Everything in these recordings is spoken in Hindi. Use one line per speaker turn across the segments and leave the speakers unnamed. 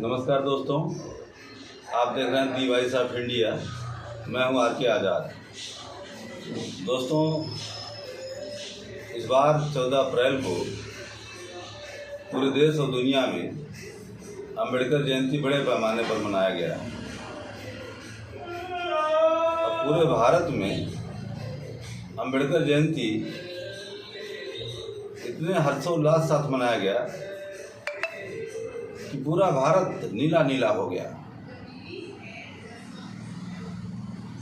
नमस्कार दोस्तों, आप देख रहे हैं दी वॉइस ऑफ इंडिया। मैं हूं आर के आज़ाद। दोस्तों, इस बार 14 अप्रैल को पूरे देश और दुनिया में अम्बेडकर जयंती बड़े पैमाने पर मनाया गया। अब पूरे भारत में अम्बेडकर जयंती इतने हर्षोल्लास साथ मनाया गया कि पूरा भारत नीला नीला हो गया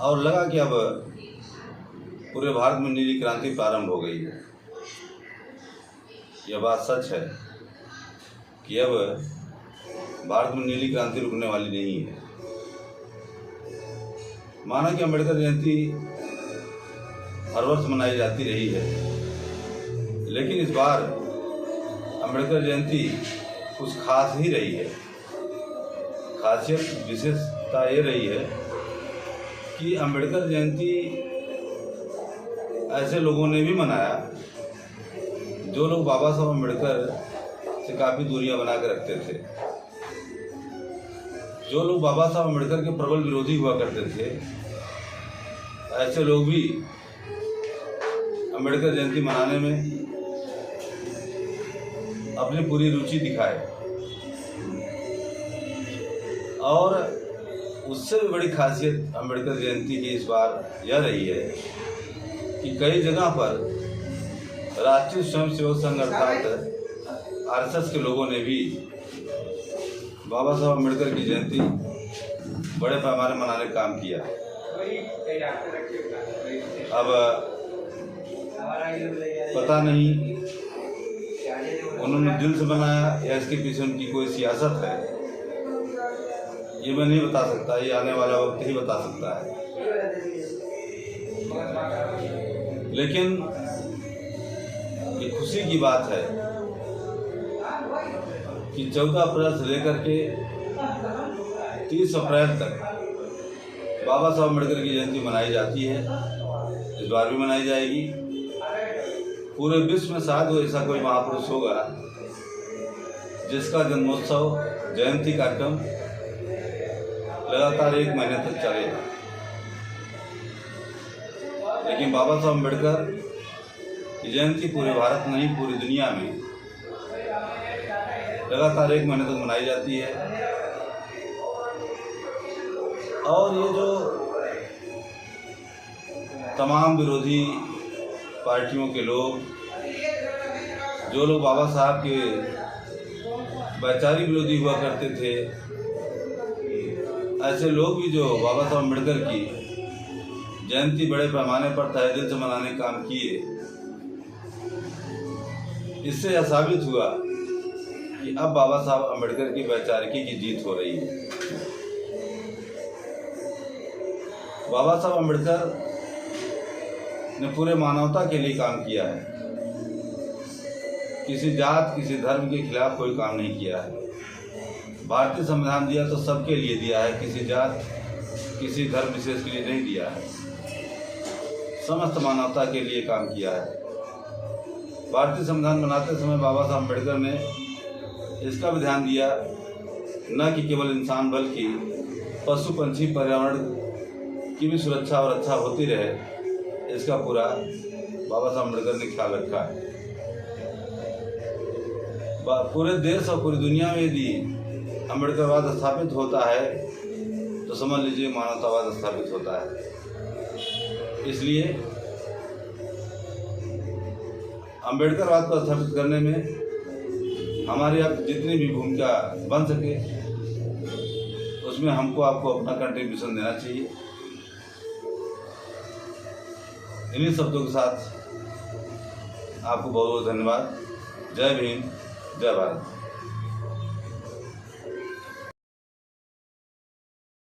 और लगा कि अब पूरे भारत में नीली क्रांति प्रारंभ हो गई है। यह बात सच है कि अब भारत में नीली क्रांति रुकने वाली नहीं है। माना कि अम्बेडकर जयंती हर वर्ष मनाई जाती रही है, लेकिन इस बार अम्बेडकर जयंती कुछ खास ही रही है। खासियत विशेषता ये रही है कि अम्बेडकर जयंती ऐसे लोगों ने भी मनाया जो लोग बाबा साहब अम्बेडकर से काफ़ी दूरियां बना कर रखते थे, जो लोग बाबा साहब अम्बेडकर के प्रबल विरोधी हुआ करते थे। ऐसे लोग भी अम्बेडकर जयंती मनाने में अपनी पूरी रुचि दिखाए। और उससे भी बड़ी खासियत अम्बेडकर जयंती की इस बार यह रही है कि कई जगह पर राष्ट्रीय स्वयंसेवक संघ अर्थात आरएसएस के लोगों ने भी बाबा साहब अम्बेडकर की जयंती बड़े पैमाने मनाने का काम किया। अब पता नहीं उन्होंने दिल से बनाया या इसके पीछे उनकी कोई सियासत है, ये मैं नहीं बता सकता। ये आने वाला वक्त ही बता सकता है। लेकिन ये खुशी की बात है कि 14 अप्रैल से लेकर के 30 अप्रैल तक बाबा साहब अम्बेडकर की जयंती मनाई जाती है। इस बार भी मनाई जाएगी। पूरे विश्व में शायद ऐसा कोई महापुरुष होगा जिसका जन्मोत्सव जयंती कार्यक्रम लगातार 1 महीने तक चलेगा। लेकिन बाबा साहब अम्बेडकर की जयंती पूरे भारत नहीं पूरी दुनिया में लगातार 1 महीने तक मनाई जाती है। और ये जो तमाम विरोधी पार्टियों के लोग, जो लोग बाबा साहब के वैचारिक विरोधी हुआ करते थे, ऐसे लोग भी जो बाबा साहब अम्बेडकर की जयंती बड़े पैमाने पर तहे दिल से मनाने का काम किए, इससे यह साबित हुआ कि अब बाबा साहब अम्बेडकर की वैचारिकी की जीत हो रही है। बाबा साहब अम्बेडकर ने पूरे मानवता के लिए काम किया है। किसी जात किसी धर्म के खिलाफ कोई काम नहीं किया है। भारतीय संविधान दिया तो सबके लिए दिया है, किसी जात किसी धर्म विशेष के लिए नहीं दिया है। समस्त मानवता के लिए काम किया है। भारतीय संविधान बनाते समय बाबा साहब अम्बेडकर ने इसका भी ध्यान दिया न कि केवल इंसान बल्कि पशु पंछी पर्यावरण की भी सुरक्षा और रक्षा होती रहे, इसका पूरा बाबा साहब अम्बेडकर ने ख्याल रखा है। पूरे देश और पूरी दुनिया में यदि अम्बेडकरवाद स्थापित होता है तो समझ लीजिए मानवतावाद स्थापित होता है। इसलिए अम्बेडकरवाद को स्थापित करने में हमारी अब जितनी भी भूमिका बन सके उसमें हमको आपको अपना कंट्रीब्यूशन देना चाहिए। इन्हीं शब्दों के साथ आपको बहुत बहुत धन्यवाद। जय भीम, जय भारत।